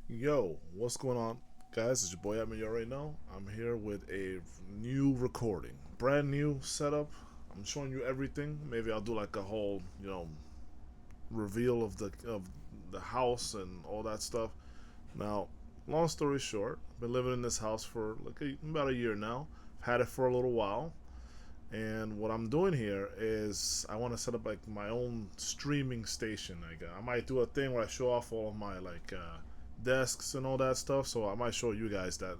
Yo, what's going on, guys? It's your boy Admin. You already know. I'm here with a new recording, brand new setup. I'm showing you everything. Maybe I'll do like a whole, reveal of the house and all that stuff. Now, long story short, I've been living in this house for about a year now. I've had it for a little while, and what I'm doing here is I want to set up like my own streaming station. I might do a thing where I show off all of my desks and all that stuff. So I might show you guys that.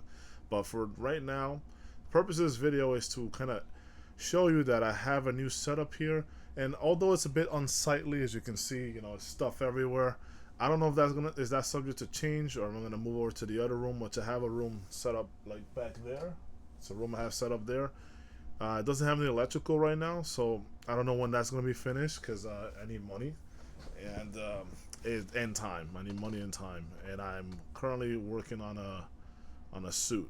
But for right now, the purpose of this video is to kind of show you that I have a new setup here. And although it's a bit unsightly, as you can see, stuff everywhere. I don't know if is that subject to change, or I'm gonna move over to the other room, which I have a room set up like back there. It's a room I have set up there. It doesn't have any electrical right now, so I don't know when that's gonna be finished because I need money and time. I need money and time, and I'm currently working on a suit,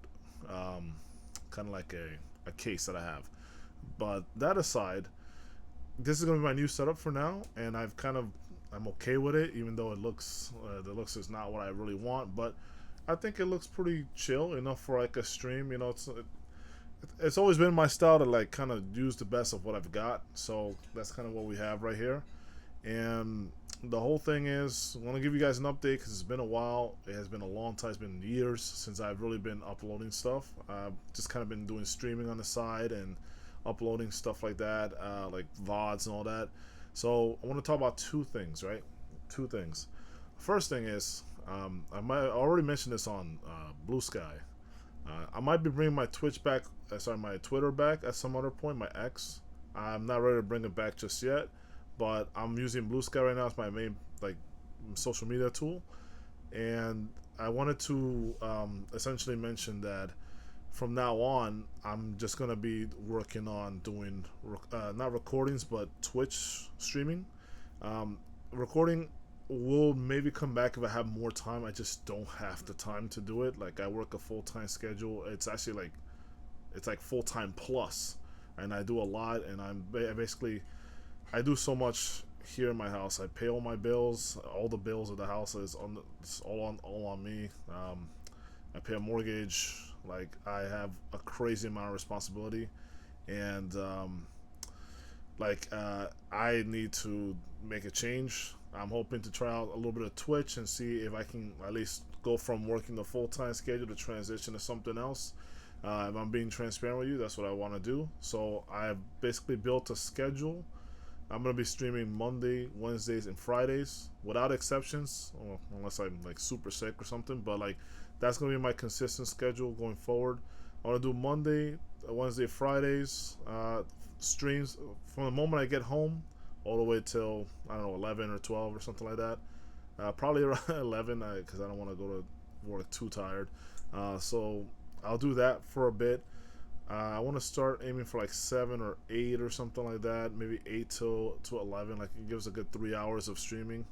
kind of like a case that I have. But that aside, this is gonna be my new setup for now, and I'm okay with it, even though the looks is not what I really want, but I think it looks pretty chill enough for like a stream. It's always been my style to like kind of use the best of what I've got, so that's kind of what we have right here. And the whole thing is, I want to give you guys an update because it's been a while. It has been a long time. It's been years since I've really been uploading stuff. I've just kind of been doing streaming on the side and uploading stuff like that, like VODs and all that. So I want to talk about two things, right? Two things. First thing is, I already mentioned this on Blue Sky. I might be bringing my Twitch back, my Twitter back at some other point, my X. I'm not ready to bring it back just yet, but I'm using Blue Sky right now as my main like social media tool, and I wanted to essentially mention that from now on, I'm just gonna be working on doing not recordings but Twitch streaming. Recording will maybe come back if I have more time. I just don't have the time to do it. Like I work a full time schedule. It's like full time plus, and I do a lot. And basically I do so much here in my house. I pay all my bills. All the bills of the house it's all on me. I pay a mortgage. Like I have a crazy amount of responsibility, and I need to make a change. I'm hoping to try out a little bit of Twitch and see if I can at least go from working the full time schedule to transition to something else. If I'm being transparent with you, that's what I want to do. So I've basically built a schedule. I'm gonna be streaming Monday, Wednesdays, and Fridays without exceptions, unless I'm like super sick or something. But like that's gonna be my consistent schedule going forward. I want to do Monday, Wednesday, Fridays streams from the moment I get home all the way till I don't know 11 or 12 or something like that. Probably around 11 because I don't want to go to work too tired. So I'll do that for a bit. I want to start aiming for like 7 or 8 or something like that. Maybe 8 to 11. Like it gives a good 3 hours of streaming.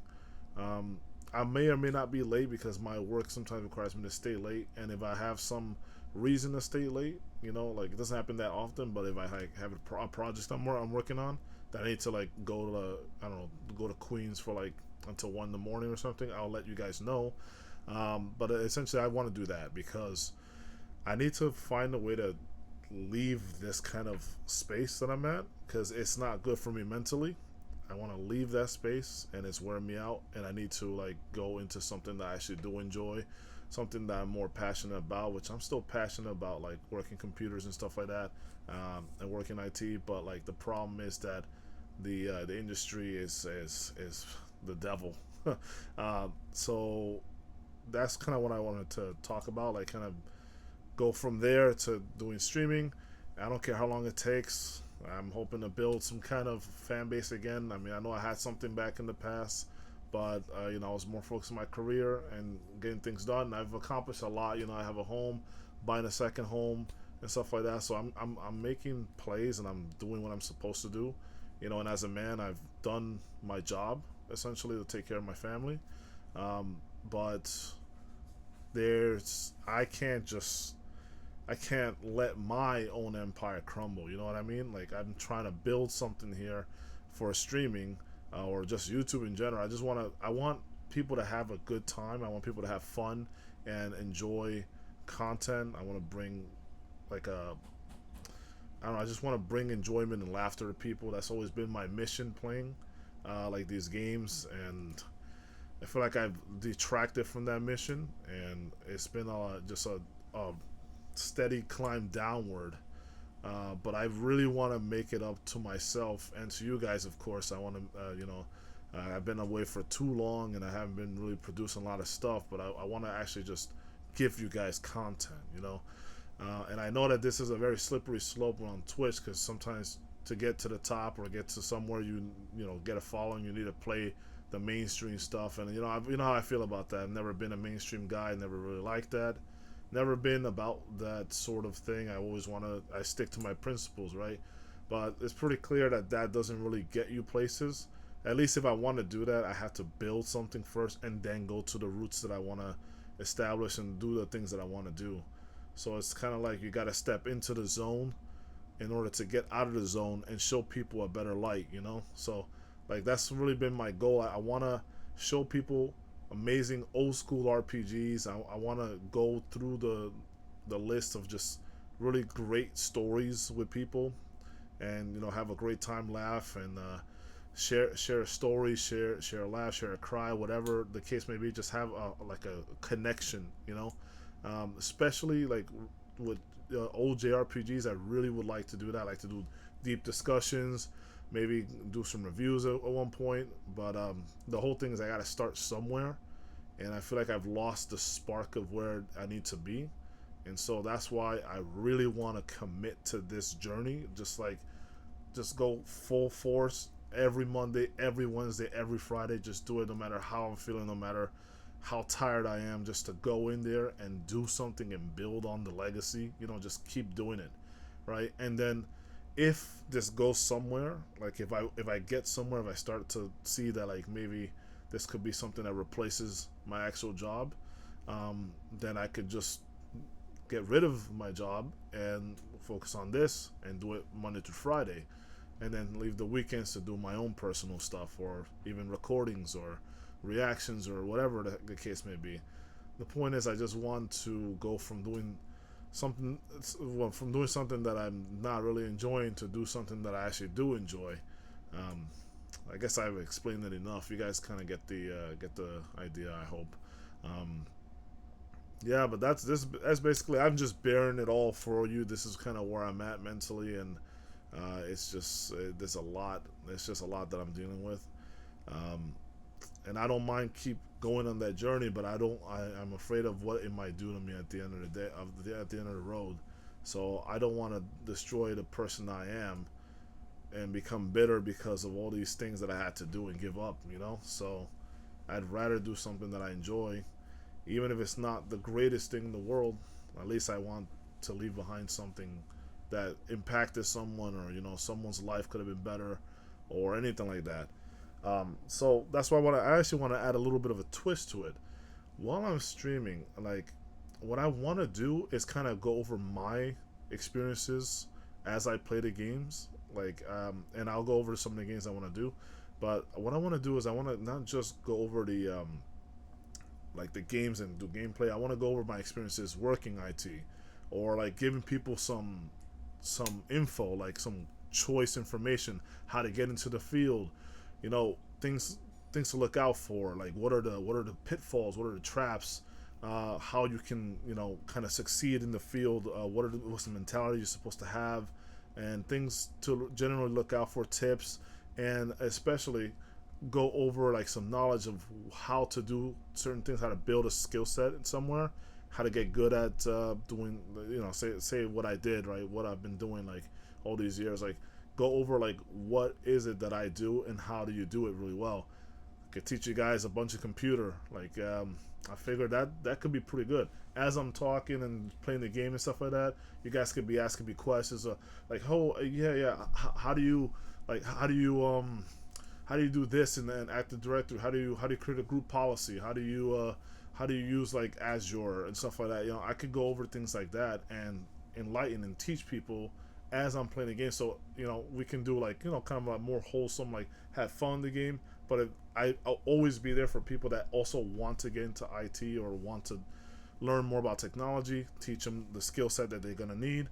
Um, I may or may not be late because my work sometimes requires me to stay late, and if I have some reason to stay late, like it doesn't happen that often, but if I like, have a project I'm working on that I need to like go to I don't know go to Queens for like until 1 in the morning or something, I'll let you guys know. But essentially, I want to do that because I need to find a way to leave this kind of space that I'm at because it's not good for me mentally. I want to leave that space and it's wearing me out, and I need to like go into something that I actually do enjoy, something that I'm more passionate about, which I'm still passionate about, like working computers and stuff like that, and working IT. But like the problem is that the industry is the devil. So that's kind of what I wanted to talk about, like kind of go from there to doing streaming. I don't care how long it takes. I'm hoping to build some kind of fan base again. I mean, I know I had something back in the past, but I was more focused on my career and getting things done. I've accomplished a lot. I have a home, buying a second home, and stuff like that. So I'm making plays and I'm doing what I'm supposed to do. And as a man, I've done my job essentially to take care of my family. But there's I can't let my own empire crumble. You know what I mean? Like I'm trying to build something here for streaming or just YouTube in general. I want people to have a good time. I want people to have fun and enjoy content. I want to bring like a I don't know. I just want to bring enjoyment and laughter to people. That's always been my mission playing like these games, and I feel like I've detracted from that mission, and it's been just a steady climb downward. But I really want to make it up to myself and to you guys, of course. I want to, I've been away for too long and I haven't been really producing a lot of stuff, but I want to actually just give you guys content, and I know that this is a very slippery slope on Twitch because sometimes to get to the top or get to somewhere get a following, you need to play the mainstream stuff, and you know how I feel about that. I've never been a mainstream guy, never really liked that, never been about that sort of thing. I stick to my principles, right? But it's pretty clear that that doesn't really get you places. At least if I want to do that, I have to build something first and then go to the roots that I want to establish and do the things that I want to do. So it's kind of like you got to step into the zone in order to get out of the zone and show people a better light. So like that's really been my goal. I want to show people amazing old school RPGs. I want to go through the list of just really great stories with people, and have a great time, laugh, and share a story, share a laugh, share a cry, whatever the case may be. Just have like a connection, especially like with old JRPGs. I really would like to do that. I like to do deep discussions, maybe do some reviews at one point. But the whole thing is I got to start somewhere, and I feel like I've lost the spark of where I need to be. And so that's why I really want to commit to this journey. Just go full force every Monday, every Wednesday, every Friday. Just do it no matter how I'm feeling, no matter how tired I am, just to go in there and do something and build on the legacy. Just keep doing it, right? And then if this goes somewhere, like if I get somewhere, if I start to see that like maybe this could be something that replaces my actual job, then I could just get rid of my job and focus on this and do it Monday through Friday, and then leave the weekends to do my own personal stuff, or even recordings or reactions or whatever the case may be. The point is, I just want to go from doing something that I'm not really enjoying to do something that I actually do enjoy. I guess I've explained it enough. You guys kind of get the idea, I hope. Yeah, but that's basically, I'm just bearing it all for you. This is kind of where I'm at mentally, and it's just there's just a lot that I'm dealing with, and I don't mind keep going on that journey, but I'm afraid of what it might do to me at the end of the day, at the end of the road. So I don't want to destroy the person I am and become bitter because of all these things that I had to do and give up. So I'd rather do something that I enjoy, even if it's not the greatest thing in the world. At least I want to leave behind something that impacted someone, or someone's life could have been better, or anything like that. So that's why I actually want to add a little bit of a twist to it. While I'm streaming, like what I want to do is kind of go over my experiences as I play the games, and I'll go over some of the games I want to do. But what I want to do is I want to not just go over the like the games and do gameplay. I want to go over my experiences working IT, or like giving people some info, like some choice information, how to get into the field, things to look out for, like what are the pitfalls, what are the traps, how you can kind of succeed in the field, what's the mentality you're supposed to have, and things to generally look out for, tips, and especially go over like some knowledge of how to do certain things, how to build a skill set in somewhere, how to get good at doing, say what I did, right, what I've been doing like all these years, like go over like what is it that I do and how do you do it really well. I could teach you guys a bunch of computer, like I figured that could be pretty good. As I'm talking and playing the game and stuff like that, you guys could be asking me questions, like, oh yeah, how do you do this and then Active Directory? How do you create a group policy? How do you use like Azure and stuff like that? I could go over things like that and enlighten and teach people as I'm playing the game. So we can do like kind of a more wholesome, like have fun in the game, but I'll always be there for people that also want to get into IT or want to learn more about technology, teach them the skill set that they're gonna need.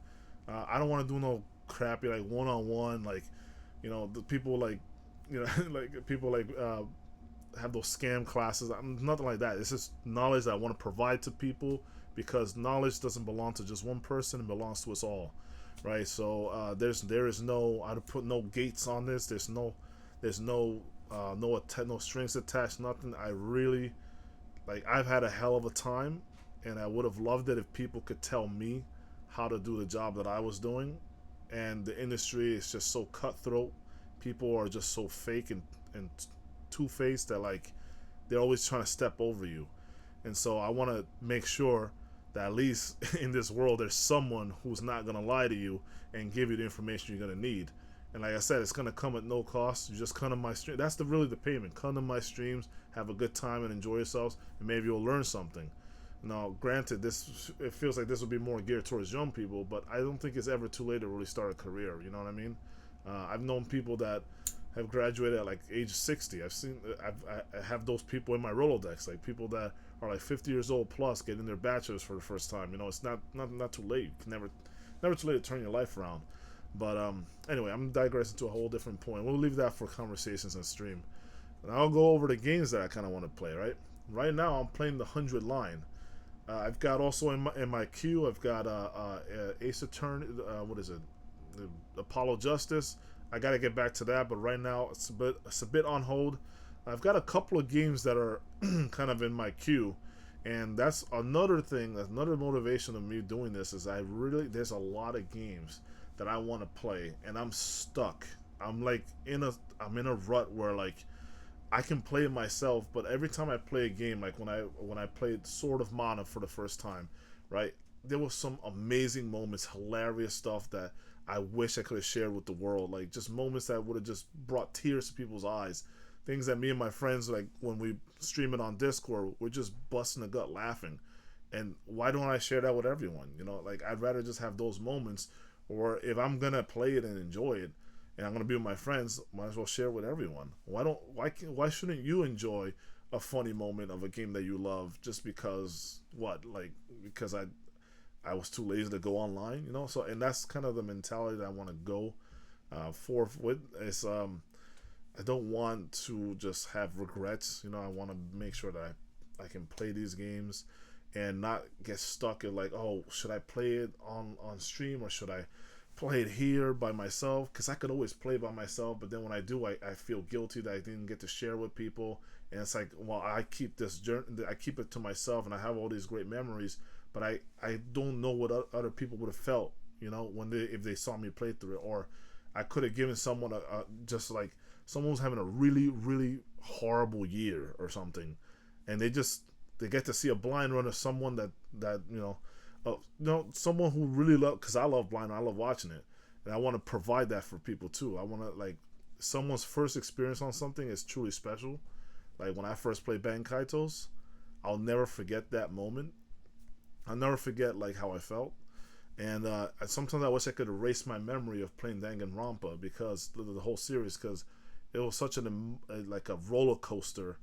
I don't want to do no crappy like one on one, like the people like like people like have those scam classes. Nothing like that. It's just knowledge that I want to provide to people, because knowledge doesn't belong to just one person; it belongs to us all, right? So there is no, I'd put no gates on this. There's no strings attached. Nothing. I really like. I've had a hell of a time, and I would have loved it if people could tell me how to do the job that I was doing. And the industry is just so cutthroat. People are just so fake and two faced that like they're always trying to step over you. And so I want to make sure that at least in this world there's someone who's not gonna lie to you and give you the information you're gonna need. And like I said, it's gonna come at no cost. You just come to my stream. That's really the payment. Come to my streams, have a good time, and enjoy yourselves, and maybe you'll learn something. Now, granted, it feels like this would be more geared towards young people, but I don't think it's ever too late to really start a career. You know what I mean? I've known people that have graduated at like age 60. I have those people in my Rolodex, like people that are like 50 years old plus getting their bachelor's for the first time. It's not too late. You can never too late to turn your life around. But anyway, I'm digressing to a whole different point. We'll leave that for conversations on stream. And I'll go over the games that I kind of want to play. Right now, I'm playing the 100 line. I've got also in my queue. I've got Ace Attorney. What is it? Apollo Justice. I got to get back to that, but right now it's a bit on hold. I've got a couple of games that are kind of in my queue, and that's another thing. Another motivation of me doing this is there's a lot of games that I want to play, and I'm stuck. I'm in a rut where like I can play it myself, but every time I play a game, like when I played Sword of Mana for the first time, right? There was some amazing moments, hilarious stuff that I wish I could have shared with the world. Like just moments that would have just brought tears to people's eyes. Things that me and my friends, like when we stream it on Discord, we're just busting the gut laughing. And why don't I share that with everyone? Like I'd rather just have those moments, or if I'm gonna play it and enjoy it, and I'm gonna be with my friends, might as well share it with everyone. Why shouldn't you enjoy a funny moment of a game that you love just because because I was too lazy to go online, So, and that's kind of the mentality that I want to go forth with. Is I don't want to just have regrets. I want to make sure that I can play these games and not get stuck in like, oh, should I play it on stream or should I play it here by myself? Because I could always play by myself, but then when I do, I feel guilty that I didn't get to share with people. And it's like, well, I keep this journey, I keep it to myself, and I have all these great memories, but I don't know what other people would have felt, if they saw me play through it. Or I could have given someone just like someone was having a really, really horrible year or something, and they get to see a blind run of someone that someone who really love, because I love blind run, I love watching it, and I want to provide that for people too. I want to like someone's first experience on something is truly special. Like when I first played Bankaitos, I'll never forget that moment. I'll never forget like how I felt. And sometimes I wish I could erase my memory of playing Danganronpa because the whole series, because it was such like a roller coaster,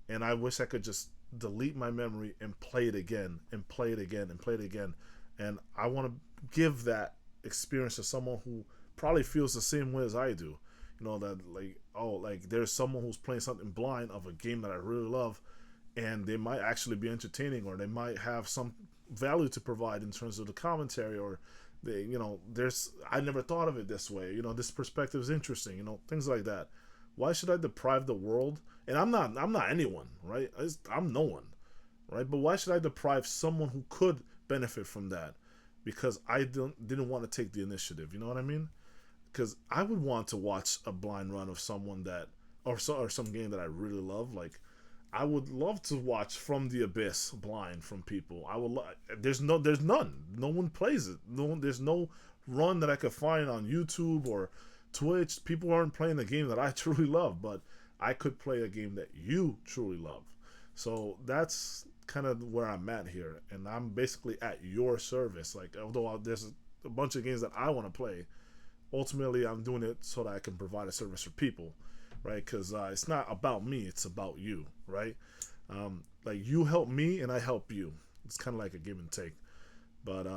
and I wish I could just delete my memory and play it again and play it again and play it again. And I want to give that experience to someone who probably feels the same way as I do. That like there's someone who's playing something blind of a game that I really love, and they might actually be entertaining, or they might have some value to provide in terms of the commentary, or there's I never thought of it this way. This perspective is interesting. Things like that. Why should I deprive the world? And I'm not anyone, right? I'm no one, right? But why should I deprive someone who could benefit from that because I didn't want to take the initiative? You know what I mean? Because I would want to watch a blind run of someone or some game that I really love. Like I would love to watch From the Abyss blind from people. There's none. No one plays it. There's no run that I could find on YouTube or Twitch. People aren't playing the game that I truly love, but I could play a game that you truly love. So that's kind of where I'm at here, and I'm basically at your service. Like, although there's a bunch of games that I want to play, ultimately I'm doing it so that I can provide a service for people. right? Because it's not about me, it's about you, right? Like you help me and I help you. It's kind of like a give and take. But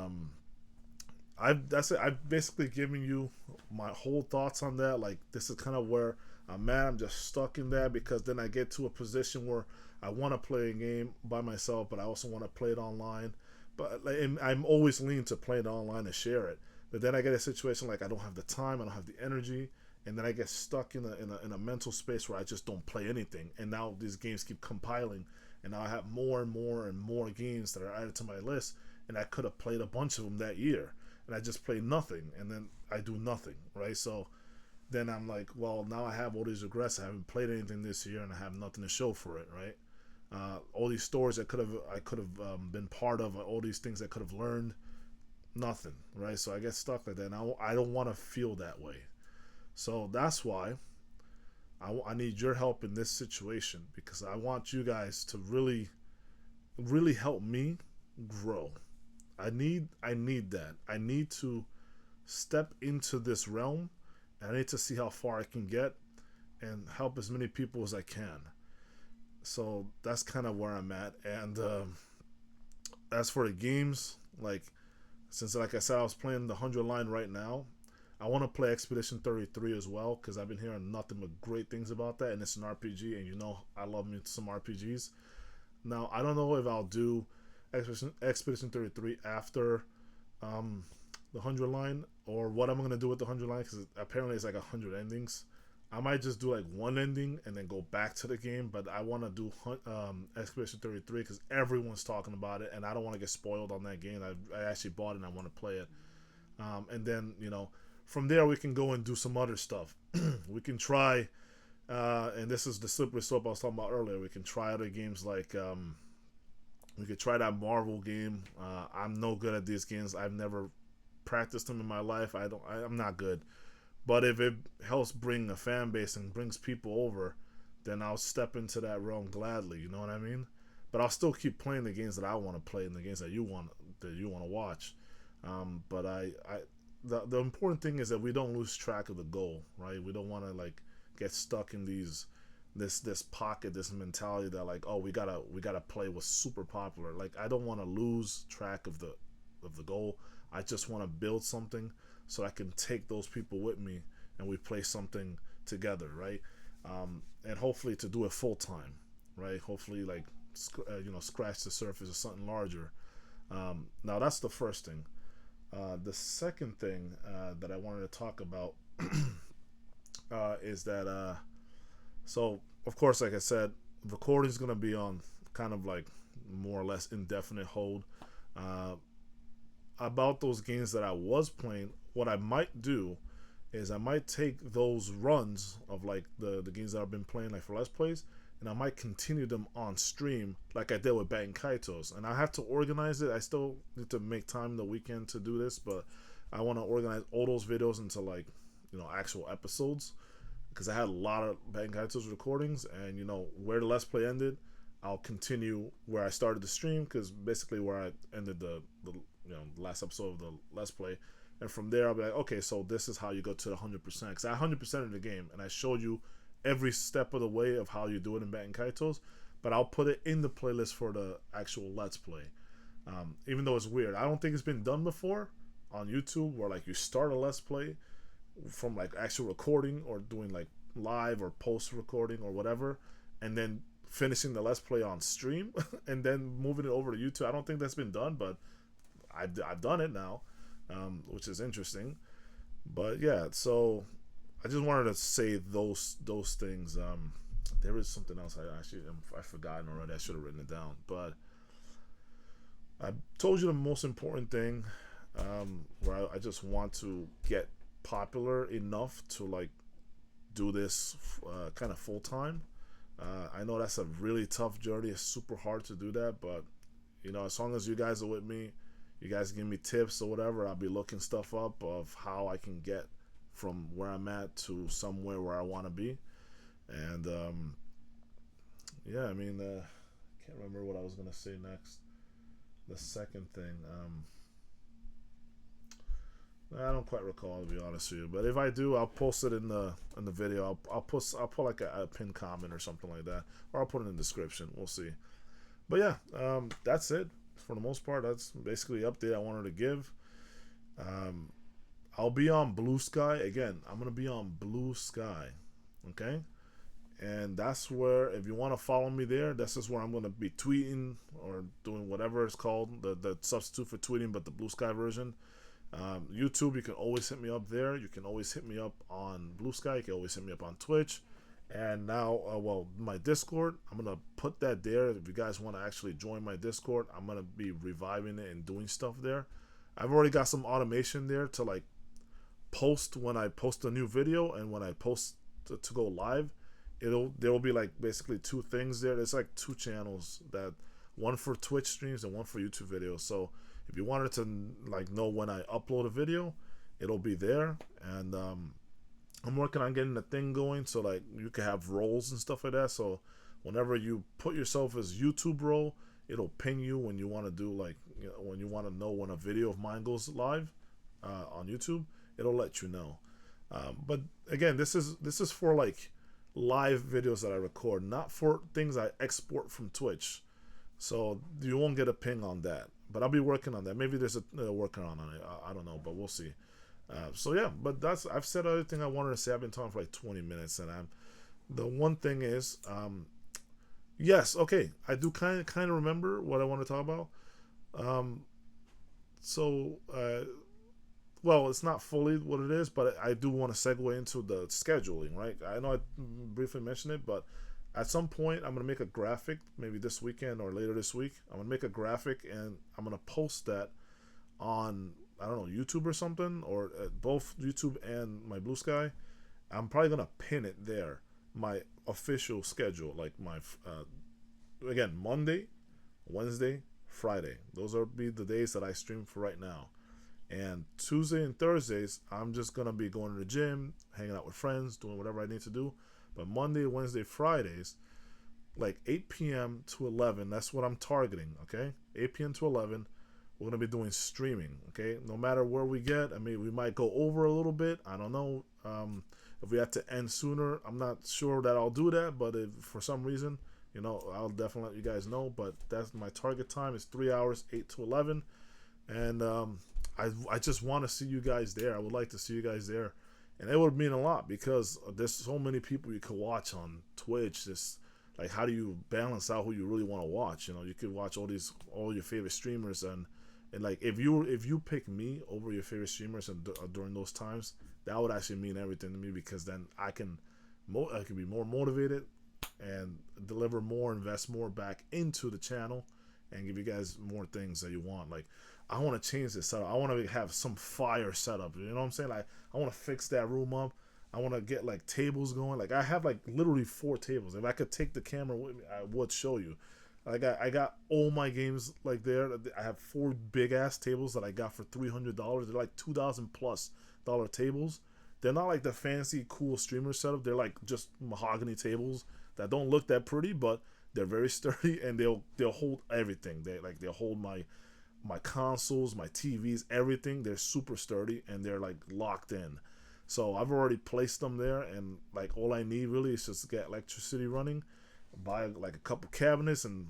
that's it. I've basically given you my whole thoughts on that. Like this is kind of where I'm at. I'm just stuck in that because then I get to a position where I want to play a game by myself, but I also want to play it online. But like, I'm always leaning to play it online and share it. But then I get a situation like I don't have the time, I don't have the energy, and then I get stuck in a mental space where I just don't play anything. And now these games keep compiling, and now I have more and more and more games that are added to my list, and I could have played a bunch of them that year, and I just play nothing, and then I do nothing, right? So then I'm like, well, now I have all these regrets. I haven't played anything this year, and I have nothing to show for it, right? All these stories I could have been part of, all these things I could have learned, nothing, right? So I get stuck like that, and I don't want to feel that way. So that's why I need your help in this situation because I want you guys to really, really help me grow. I need that. I need to step into this realm. And I need to see how far I can get and help as many people as I can. So that's kind of where I'm at. And as for the games, like since like I said, I was playing the 100 line right now. I want to play Expedition 33 as well because I've been hearing nothing but great things about that, and it's an RPG, and you know I love me some RPGs. Now I don't know if I'll do Expedition 33 after um, the 100 line or what I'm gonna do with the 100 line because apparently it's like 100 endings. I might just do like one ending and then go back to the game, but I want to do Expedition 33 because everyone's talking about it, and I don't want to get spoiled on that game. I actually bought it and I want to play it. And then from there we can go and do some other stuff. We can try, and this is the slippery slope I was talking about earlier. We can try other games like we could try that Marvel game. I'm no good at these games. I've never practiced them in my life. I'm not good. But if it helps bring a fan base and brings people over, then I'll step into that realm gladly. You know what I mean? But I'll still keep playing the games that I want to play and the games that you want to watch. But the important thing is that we don't lose track of the goal, right? We don't want to like get stuck in this pocket, this mentality that like, oh, we gotta play what's super popular. Like I don't want to lose track of the goal. I just want to build something so I can take those people with me and we play something together, right? And hopefully to do it full time, right? Hopefully like scratch the surface of something larger. Now that's the first thing. The second thing that I wanted to talk about is that so of course, like I said, recording is gonna be on kind of like more or less indefinite hold. Uh, about those games that I was playing, what I might do is I might take those runs of like the games that I've been playing like for Let's Plays, and I might continue them on stream like I did with Baten Kaitos. And I have to organize it. I still need to make time the weekend to do this, but I want to organize all those videos into like actual episodes because I had a lot of Baten Kaitos recordings, and where the Let's Play ended, I'll continue where I started the stream because basically where I ended the last episode of the Let's Play. And from there, I'll be like, okay, so this is how you go to the 100%. Because I 100% of the game, and I showed you every step of the way of how you do it in Baten Kaitos. But I'll put it in the playlist for the actual Let's Play. Even though it's weird. I don't think it's been done before on YouTube where like you start a Let's Play from like actual recording or doing like live or post recording or whatever, and then finishing the Let's Play on stream and then moving it over to YouTube. I don't think that's been done, but I've done it now, which is interesting. But yeah, so I just wanted to say those things. There is something else I've forgotten already. I should have written it down, but I told you the most important thing, where I just want to get popular enough to like do this kind of full time. I know that's a really tough journey. It's super hard to do that, but as long as you guys are with me, you guys give me tips or whatever, I'll be looking stuff up of how I can get from where I'm at to somewhere where I want to be. And yeah, I mean, can't remember what I was gonna say next. The second thing, I don't quite recall, to be honest with you. But if I do, I'll post it in the video. I'll put like a pinned comment or something like that, or I'll put it in the description. We'll see. But yeah, that's it for the most part. That's basically the update I wanted to give. Um, I'll be on Blue Sky again. I'm gonna be on Blue Sky, okay? And that's where, if you want to follow me there, this is where I'm gonna be tweeting or doing whatever it's called, the substitute for tweeting, but the Blue Sky version. YouTube, you can always hit me up there. You can always hit me up on Blue Sky. You can always hit me up on Twitch. And now, well, my Discord, I'm going to put that there. If you guys want to actually join my Discord, I'm going to be reviving it and doing stuff there. I've already got some automation there to like post when I post a new video and when I post to go live. There will be like basically two things there. There's like two channels, that one for Twitch streams and one for YouTube videos. So if you wanted to like know when I upload a video, it'll be there. And I'm working on getting the thing going so like you can have roles and stuff like that. So whenever you put yourself as YouTube role, it'll ping you when you want to do like, you know, when you want to know when a video of mine goes live on YouTube. It'll let you know. But again, this is for like live videos that I record, not for things I export from Twitch. So you won't get a ping on that. But I'll be working on that. Maybe there's a workaround on it. I don't know, but we'll see. So yeah, but I've said everything I wanted to say. I've been talking for like 20 minutes, and the one thing is, yes, okay, I do kind of remember what I want to talk about. Um, so well, it's not fully what it is, but I do want to segue into the scheduling, right? I know I briefly mentioned it, but at some point I'm going to make a graphic, maybe this weekend or later this week. I'm going to make a graphic and I'm going to post that on, I don't know, YouTube or something, or both YouTube and my Blue Sky. I'm probably going to pin it there, my official schedule, like my, again, Monday, Wednesday, Friday. Those are be the days that I stream for right now. And Tuesday and Thursdays, I'm just going to be going to the gym, hanging out with friends, doing whatever I need to do. But Monday, Wednesday, Fridays, like 8 p.m. to 11, that's what I'm targeting, okay? 8 p.m. to 11, we're going to be doing streaming, okay? No matter where we get, I mean, we might go over a little bit. I don't know. If we have to end sooner, I'm not sure that I'll do that. But if for some reason, you know, I'll definitely let you guys know. But that's my target time is 3 hours, 8 to 11. And I just want to see you guys there. I would like to see you guys there. And it would mean a lot because there's so many people you could watch on Twitch. Just like, how do you balance out who you really want to watch? You know, you could watch all your favorite streamers, and like if you pick me over your favorite streamers and during those times, that would actually mean everything to me, because then I can be more motivated and deliver more, invest more back into the channel, and give you guys more things that you want. Like, I want to change this setup. I want to have some fire setup. You know what I'm saying? Like, I want to fix that room up. I want to get like tables going. Like, I have like literally 4 tables. If I could take the camera with me, I would show you. I got all my games like there. I have 4 big ass tables that I got for $300. They're like $2,000+ tables. They're not like the fancy cool streamer setup. They're like just mahogany tables that don't look that pretty, but they're very sturdy, and they'll hold everything. They'll hold my consoles, my TVs, everything. They're super sturdy and they're like locked in. So I've already placed them there, and like all I need really is just to get electricity running, buy like a couple cabinets, and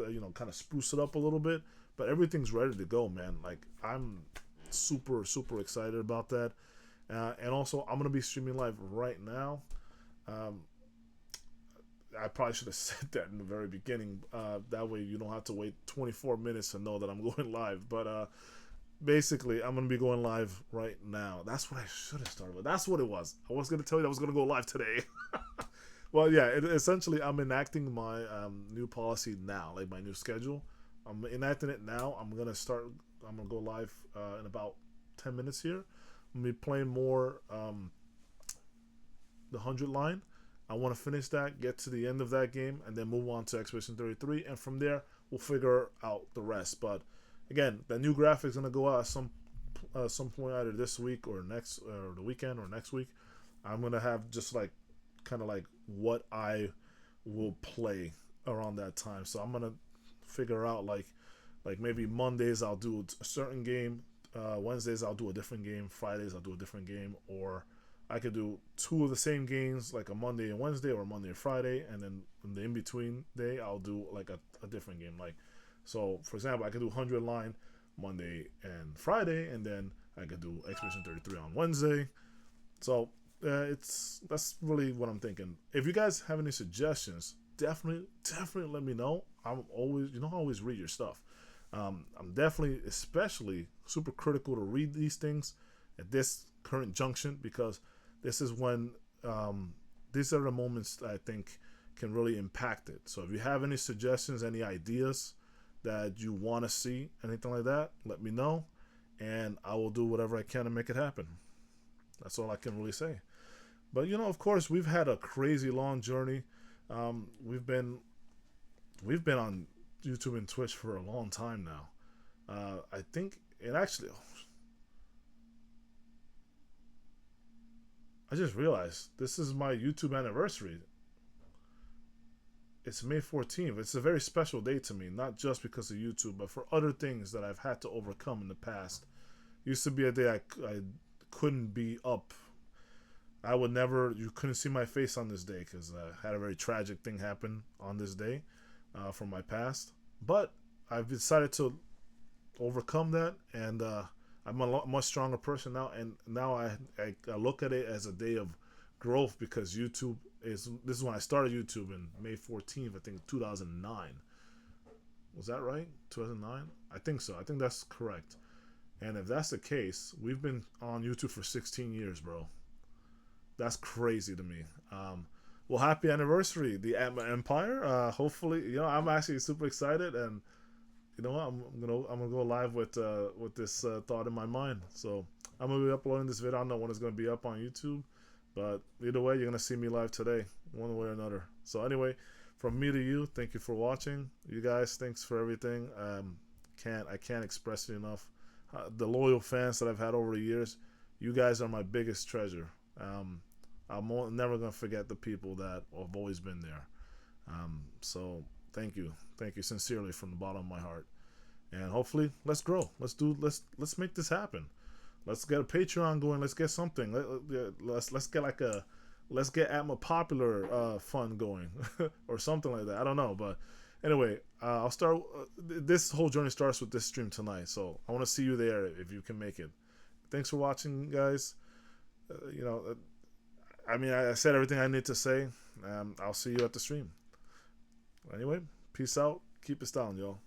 you know, kind of spruce it up a little bit. But everything's ready to go, man. Like, I'm super excited about that. And also, I'm gonna be streaming live right now. I probably should have said that in the very beginning. That way you don't have to wait 24 minutes to know that I'm going live. But basically, I'm going to be going live right now. That's what I should have started with. That's what it was. I was going to tell you I was going to go live today. Well, yeah, essentially, I'm enacting my new policy now, like my new schedule. I'm enacting it now. I'm going to go live in about 10 minutes here. I'm going to be playing more the 100 line. I want to finish that, get to the end of that game, and then move on to Expedition 33. And from there, we'll figure out the rest. But again, the new graphic is going to go out at some point, either this week or next, or the weekend or next week. I'm going to have just like kind of like what I will play around that time. So I'm going to figure out like maybe Mondays I'll do a certain game. Wednesdays I'll do a different game. Fridays I'll do a different game, or I could do two of the same games, like a Monday and Wednesday, or Monday and Friday, and then in the in between day I'll do like a different game. Like, so for example, I could do 100 line Monday and Friday, and then I could do Expedition 33 on Wednesday. So that's really what I'm thinking. If you guys have any suggestions, definitely let me know. I'm always, I always read your stuff. I'm definitely, especially, super critical to read these things at this current junction, because this is when these are the moments that I think can really impact it. So if you have any suggestions, any ideas that you want to see, anything like that, let me know, and I will do whatever I can to make it happen. That's all I can really say. But of course, we've had a crazy long journey. We've been on YouTube and Twitch for a long time now. I think it actually. I just realized this is my YouTube anniversary. It's May 14th. It's a very special day to me, not just because of YouTube, but for other things that I've had to overcome in the past. Used to be a day I couldn't be up. You couldn't see my face on this day because I had a very tragic thing happen on this day from my past. But I've decided to overcome that, and I'm a much stronger person now. And now I look at it as a day of growth, because this is when I started YouTube in May 14th, I think 2009. Was that right? 2009? I think so. I think that's correct. And if that's the case, we've been on YouTube for 16 years, bro. That's crazy to me. Well, happy anniversary, the Atma Empire. Hopefully, I'm actually super excited, and I'm gonna go live with this thought in my mind. So I'm gonna be uploading this video. I don't know when it's gonna be up on YouTube, but either way, you're gonna see me live today, one way or another. So anyway, from me to you, thank you for watching. You guys, thanks for everything. I can't express it enough. The loyal fans that I've had over the years, you guys are my biggest treasure. I'm never gonna forget the people that have always been there. So thank you sincerely from the bottom of my heart. And hopefully, let's grow. Let's make this happen. Let's get a Patreon going. Let's get something. Let's get Atma Popular fund going or something like that. I don't know, but anyway, I'll start. This whole journey starts with this stream tonight, so I want to see you there if you can make it. Thanks for watching, guys. I said everything I need to say. I'll see you at the stream. Anyway, peace out. Keep it styling, y'all.